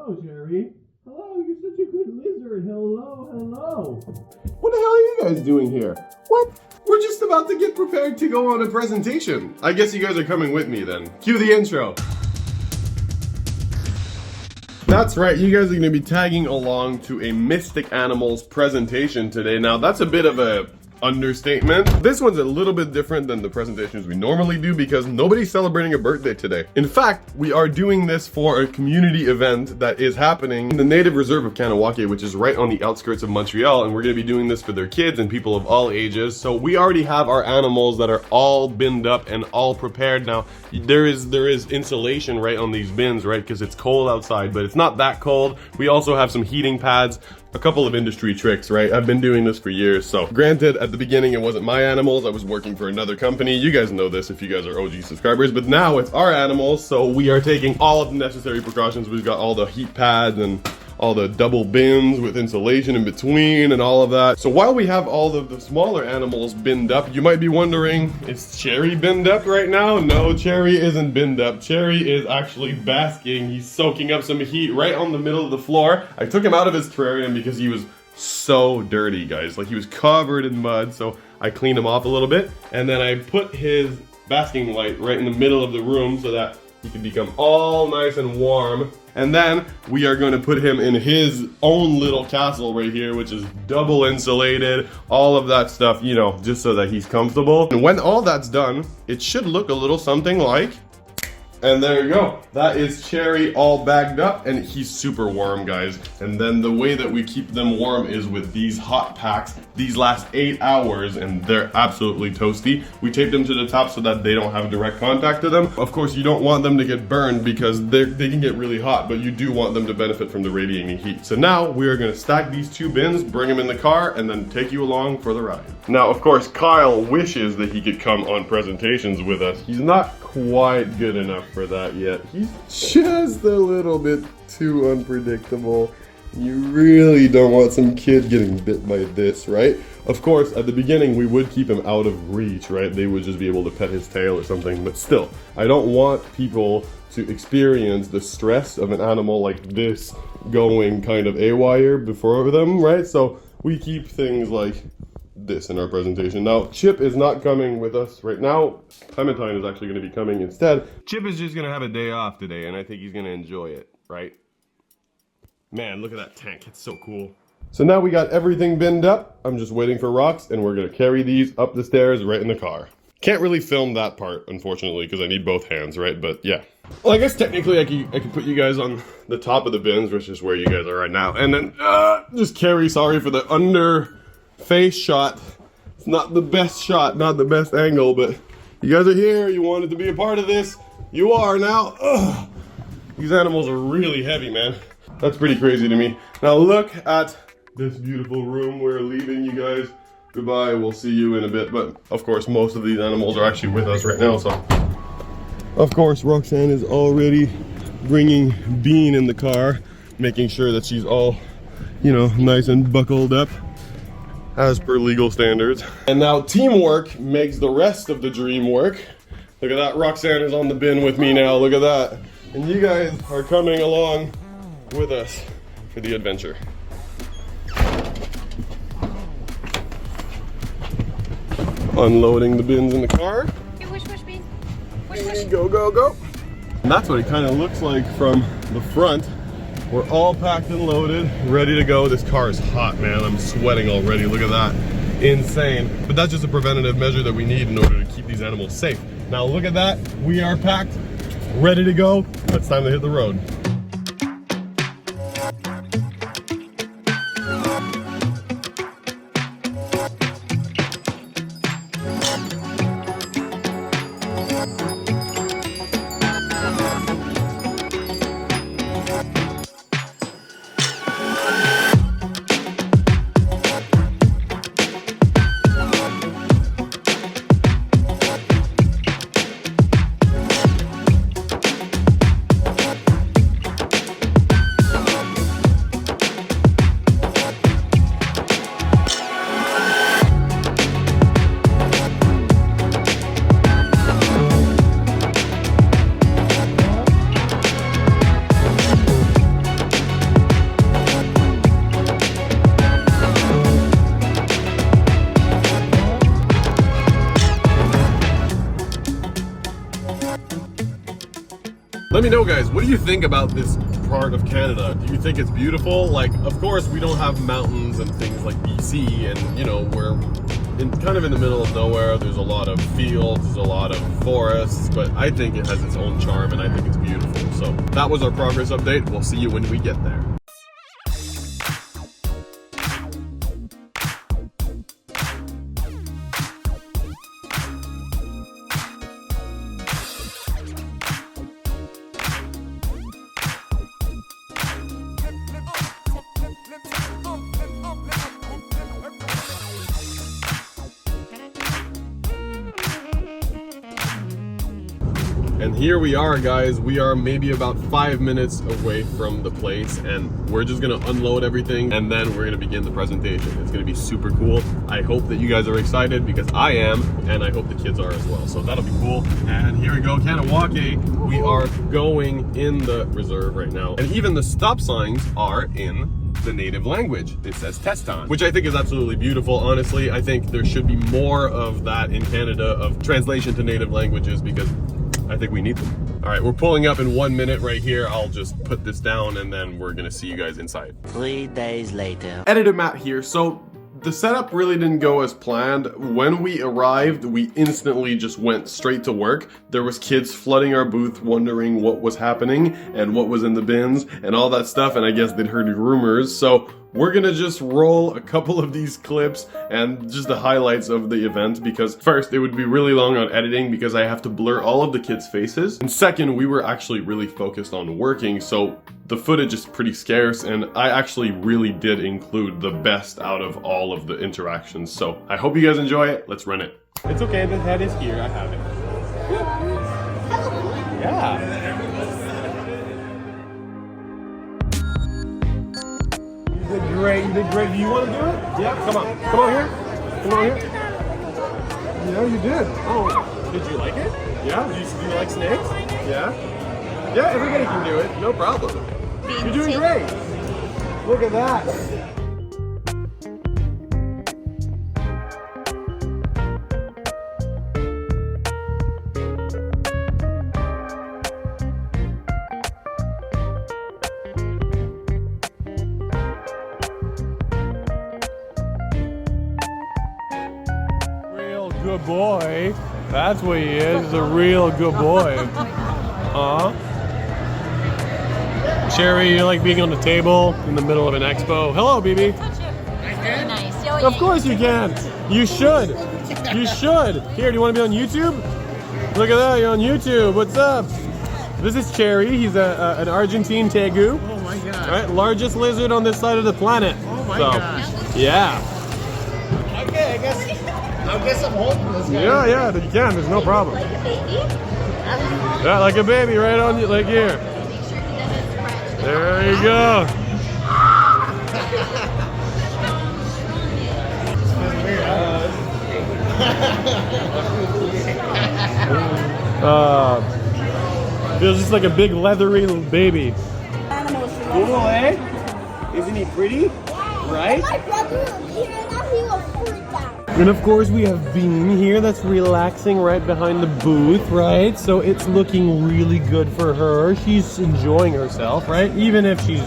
Hello, Jerry. Hello, you're such a good lizard. Hello, hello. What the hell are you guys doing here? What? We're just about to get prepared to go on a presentation. I guess you guys are coming with me then. Cue the intro. That's right, you guys are going to be tagging along to a Mystic Animals presentation today. Now, that's a bit of a understatement. This one's a little bit different than the presentations we normally do because nobody's celebrating a birthday today. In fact, we are doing this for a community event that is happening in the native reserve of Kahnawake, which is right on the outskirts of Montreal, and we're going to be doing this for their kids and people of all ages. So we already have our animals that are all binned up and all prepared. Now, there is insulation right on these bins, right? Because it's cold outside, but it's not that cold. We also have some heating pads. A couple of industry tricks, right? I've been doing this for years, so granted, at the beginning it wasn't my animals, I was working for another company. You guys know this if you guys are OG subscribers, but now it's our animals, so we are taking all of the necessary precautions. We've got all the heat pads and all the double bins with insulation in between and all of that. So while we have all of the smaller animals binned up, you might be wondering, is Cherry binned up right now? No, Cherry isn't binned up. Cherry is actually basking. He's soaking up some heat right on the middle of the floor. I took him out of his terrarium because he was so dirty, guys. Like, he was covered in mud, so I cleaned him off a little bit. And then I put his basking light right in the middle of the room so that he can become all nice and warm. And then we are going to put him in his own little castle right here, which is double insulated, all of that stuff, you know, just so that he's comfortable. And when all that's done, it should look a little something like, and there you go. That is Cherry all bagged up, and he's super warm, guys. And then the way that we keep them warm is with these hot packs. These last 8 hours, and they're absolutely toasty. We tape them to the top so that they don't have direct contact to them. Of course, you don't want them to get burned because they can get really hot, but you do want them to benefit from the radiating heat. So now we are gonna stack these 2 bins, bring them in the car, and then take you along for the ride. Now, of course, Kyle wishes that he could come on presentations with us. He's not quite good enough for that yet. He's just a little bit too unpredictable. You really don't want some kid getting bit by this, right? Of course, at the beginning, we would keep him out of reach, right? They would just be able to pet his tail or something, but still, I don't want people to experience the stress of an animal like this going kind of haywire before them, right? So we keep things like this in our presentation. Now, Chip is not coming with us right now. Clementine is actually going to be coming instead. Chip is just going to have a day off today, and I think he's going to enjoy it, right? Man, look at that tank. It's so cool. So now we got everything binned up. I'm just waiting for rocks, and we're going to carry these up the stairs right in the car. Can't really film that part, unfortunately, because I need both hands, right? But yeah. Well, I guess technically I could put you guys on the top of the bins, which is where you guys are right now. And then just carry, sorry for the under face shot. It's not the best shot, not the best angle, but you guys are here. You wanted to be a part of this. You are now. Ugh. These animals are really heavy, man. That's pretty crazy to me. Now look at this beautiful room. We're leaving, you guys. Goodbye, we'll see you in a bit. But of course, most of these animals are actually with us right now, so. Of course, Roxanne is already bringing Bean in the car, making sure that she's all, you know, nice and buckled up as per legal standards. And now teamwork makes the rest of the dream work. Look at that, Roxanne is on the bin with me now, look at that. And you guys are coming along with us for the adventure. Unloading the bins in the car. Okay, push, Bean. Push. Go, go, go. And that's what it kind of looks like from the front. We're all packed and loaded, ready to go. This car is hot, man. I'm sweating already. Look at that. Insane. But that's just a preventative measure that we need in order to keep these animals safe. Now look at that. We are packed, ready to go. It's time to hit the road. Let me know, guys, what do you think about this part of Canada? Do you think it's beautiful? Like, of course, we don't have mountains and things like BC, and you know, we're kind of in the middle of nowhere. There's a lot of fields, there's a lot of forests, but I think it has its own charm and I think it's beautiful. So that was our progress update. We'll see you when we get there. And here we are, guys. We are maybe about 5 minutes away from the place, and we're just gonna unload everything and then we're gonna begin the presentation. It's gonna be super cool. I hope that you guys are excited because I am, and I hope the kids are as well. So that'll be cool. And here we go, Kanawake. We are going in the reserve right now. And even the stop signs are in the native language. It says Teston, which I think is absolutely beautiful. Honestly, I think there should be more of that in Canada, of translation to native languages, because I think we need them. All right, we're pulling up in 1 minute right here. I'll just put this down and then we're gonna see you guys inside. 3 days later. Editor Matt here. So the setup really didn't go as planned. When we arrived, we instantly just went straight to work. There was kids flooding our booth wondering what was happening and what was in the bins and all that stuff, and I guess they'd heard rumors. So we're gonna just roll a couple of these clips and just the highlights of the event, because first, it would be really long on editing because I have to blur all of the kids' faces. And second, we were actually really focused on working, so the footage is pretty scarce, and I actually really did include the best out of all of the interactions. So I hope you guys enjoy it. Let's run it. It's okay, the head is here, I have it. Yeah. You did great, you did great. Do you want to do it? Yeah, come on. Come on here. Come on here. Yeah, you did. Oh, did you like it? Yeah? Do you like snakes? Yeah? Yeah, everybody can do it. No problem. You're doing great. Look at that. Good boy. That's what he is. He's a real good boy. Cherry, you like being on the table in the middle of an expo. Hello, BB. Touch it. Very nice. Of course you can. You should. You should. Here, do you want to be on YouTube? Look at that. You're on YouTube. What's up? This is Cherry. He's an Argentine tegu. Oh my god. All right, largest lizard on this side of the planet. Oh my gosh. Yeah. Okay, I guess I'm holding this guy. Yeah, you can. There's no problem. Like a baby? Yeah, like a baby, right on you, like here. Make sure he doesn't scratch. There you go. Feels just like a big leathery baby. Cool, eh? Isn't he pretty? Right? My brother was here and now he will freak out. And of course we have Bean here that's relaxing right behind the booth, right? So it's looking really good for her. She's enjoying herself, right? Even if she's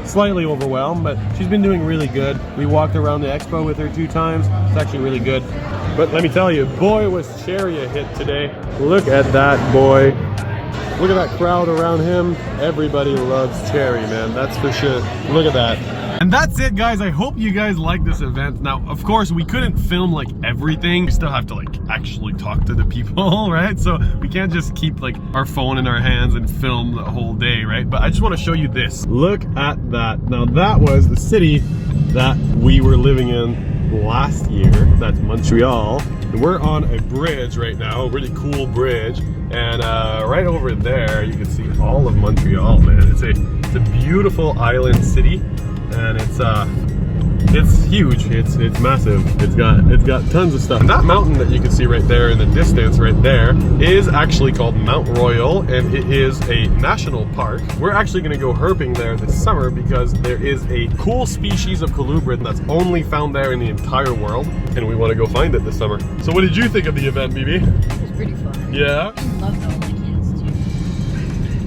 slightly overwhelmed, but she's been doing really good. We walked around the expo with her 2 times. It's actually really good. But let me tell you, boy was Cherry a hit today. Look at that boy. Look at that crowd around him. Everybody loves Cherry, man. That's for sure. Look at that. And that's it, guys. I hope you guys like this event. Now, of course, we couldn't film like everything. We still have to like actually talk to the people, right? So we can't just keep like our phone in our hands and film the whole day, right? But I just want to show you this. Look at that. Now that was the city that we were living in last year. That's Montreal. And we're on a bridge right now, a really cool bridge. And right over there, you can see all of Montreal, man. It's a beautiful island city. And it's huge. It's massive. It's got tons of stuff. And that mountain that you can see right there in the distance, right there, is actually called Mount Royal, and it is a national park. We're actually going to go herping there this summer because there is a cool species of colubrid that's only found there in the entire world, and we want to go find it this summer. So, what did you think of the event, BB? It was pretty fun. Yeah. I love all the kids too.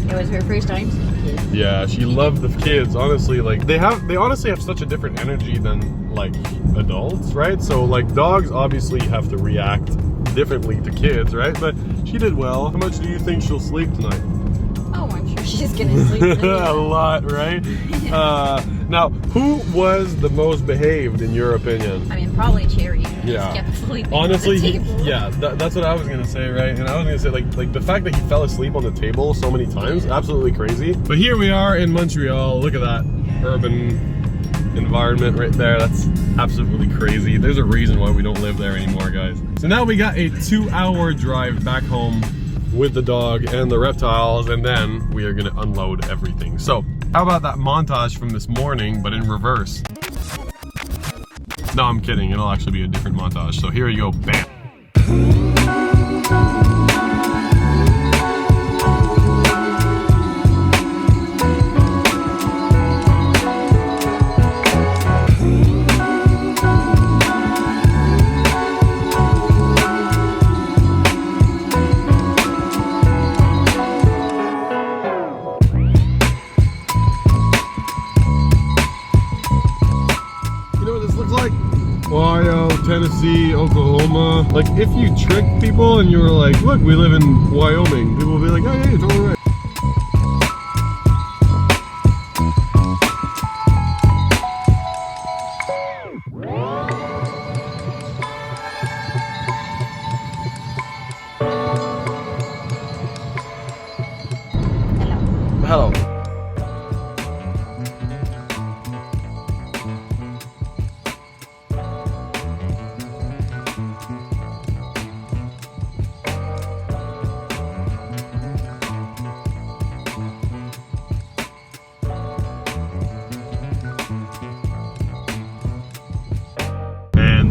It was her first time seeing kids. Yeah, she loved the kids. Honestly, like they honestly have such a different energy than like adults, right? So like dogs obviously have to react differently to kids, right? But she did well. How much do you think she'll sleep tonight? Oh, I'm sure she's gonna sleep. A lot, right? Now, who was the most behaved in your opinion? I mean, probably Cherry. He Yeah. just kept sleeping. Honestly, on the table. that's what I was gonna say, right? And I was gonna say, like the fact that he fell asleep on the table so many times, absolutely crazy. But here we are in Montreal. Look at that urban environment right there. That's absolutely crazy. There's a reason why we don't live there anymore, guys. So now we got a 2-hour drive back home with the dog and the reptiles, and then we are gonna unload everything. So how about that montage from this morning, but in reverse? No, I'm kidding. It'll actually be a different montage. So here you go. Bam. Ohio, Tennessee, Oklahoma. Like, if you trick people and you were like, look, we live in Wyoming, people will be like, oh yeah, you're totally right. Hello.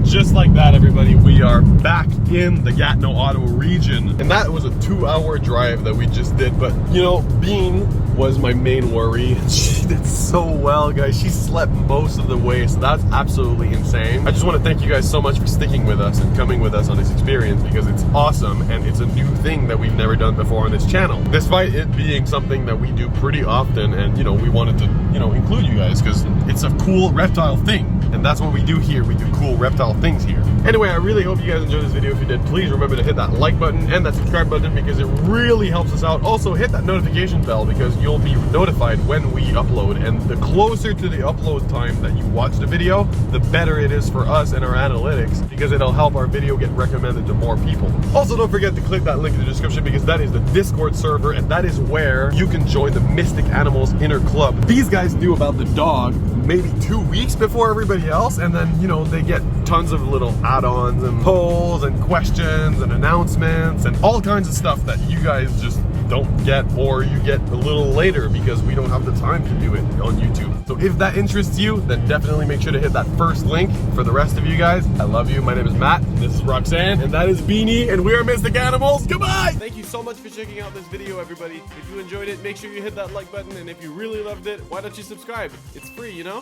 Just like that, everybody, we are back in the Gatineau, Ottawa region. And that was a 2-hour drive that we just did. But, you know, Bean was my main worry. She did so well, guys. She slept most of the way, so that's absolutely insane. I just want to thank you guys so much for sticking with us and coming with us on this experience, because it's awesome and it's a new thing that we've never done before on this channel. Despite it being something that we do pretty often, and, you know, we wanted to, you know, include you guys because it's a cool reptile thing. And that's what we do here. We do cool reptile things here. Anyway, I really hope you guys enjoyed this video. If you did, please remember to hit that like button and that subscribe button, because it really helps us out. Also, hit that notification bell, because you'll be notified when we upload. And the closer to the upload time that you watch the video, the better it is for us and our analytics, because it'll help our video get recommended to more people. Also, don't forget to click that link in the description, because that is the Discord server, and that is where you can join the Mystic Animals Inner Club. These guys knew about the dog maybe 2 weeks before everybody else, and then, you know, they get tons of little add-ons and polls and questions and announcements and all kinds of stuff that you guys just don't get, or you get a little later because we don't have the time to do it on YouTube. So if that interests you, then definitely make sure to hit that first link. For the rest of you guys, I love you. My name is Matt, this is Roxanne, and that is Beanie, and we are Mystic Animals. Goodbye! Thank you so much for checking out this video, everybody. If you enjoyed it, make sure you hit that like button, and if you really loved it, why don't you subscribe? It's free, you know?